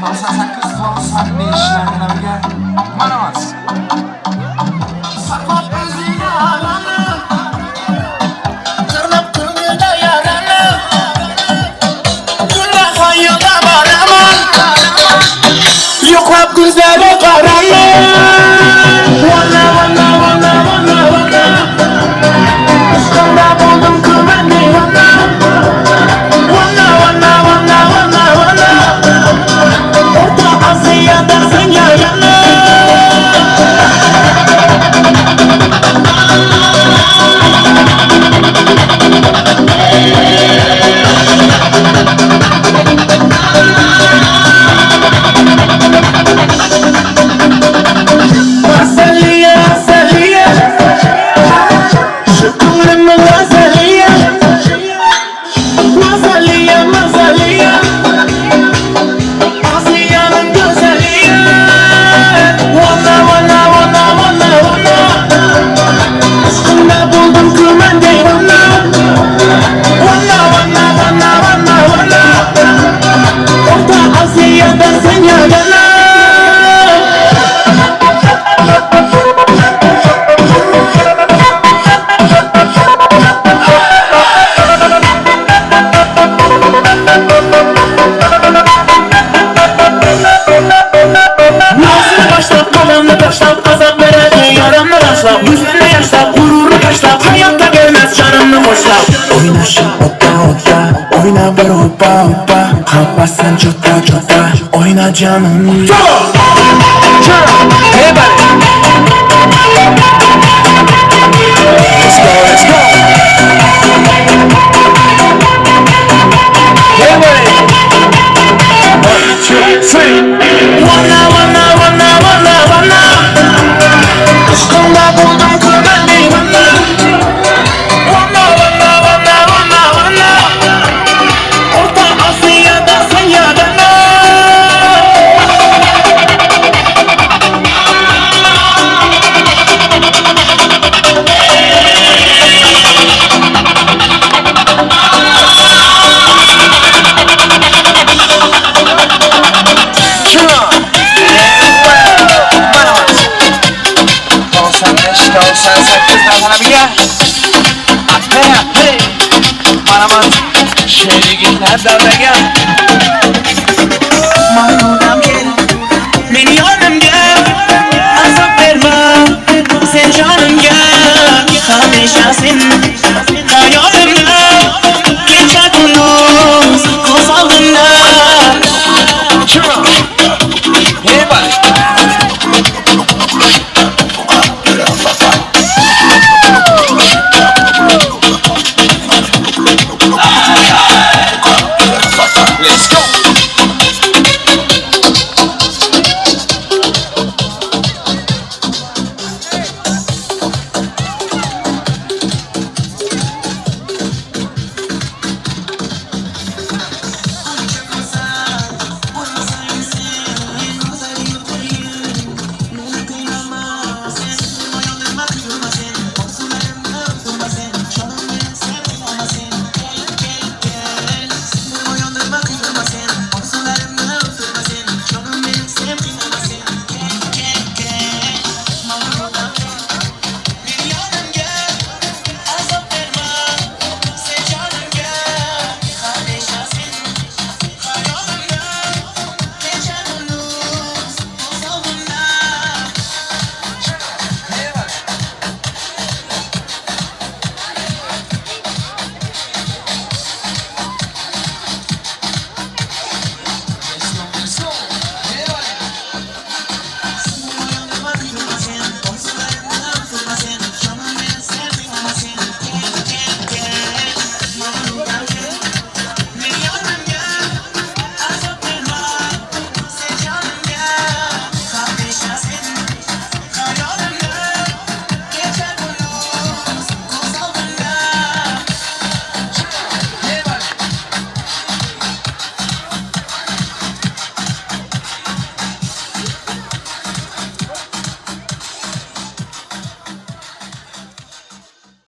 98 90 deyishlarni namiga manamas. Saqlab o'zingni alani, qirlab ko'ngilda yarani, kunla hayotda boraman, yo'qlab ko'zlari qaraman. Wana wana wana wana wana, ishqimda bo'ldim kuman deyona. Wana wana wana wana wana, Orta Asiyada sen yayana. Yüzünü yaşlap, gururu taşlap, hayatta gelmez canımı boşlap. Oyna şu otta otta, oyna bir hoppa hoppa, kapasın çota çota, oyna canım. Hey buddy. Let's go, let's go. Hey buddy. 1, 2, 3. Wanna wanna wanna wanna wanna. İşkımda buldum kumen deyvanna. Wanna wanna wanna wanna wanna. Orta Asya'da sen yadana. Sen sakızdan sana bir yer. Atmaya hey. Manaman şerikler devrege. Mahmudam gel, beni yanım gel. Azap verme, sen canım gel. Hamisha sen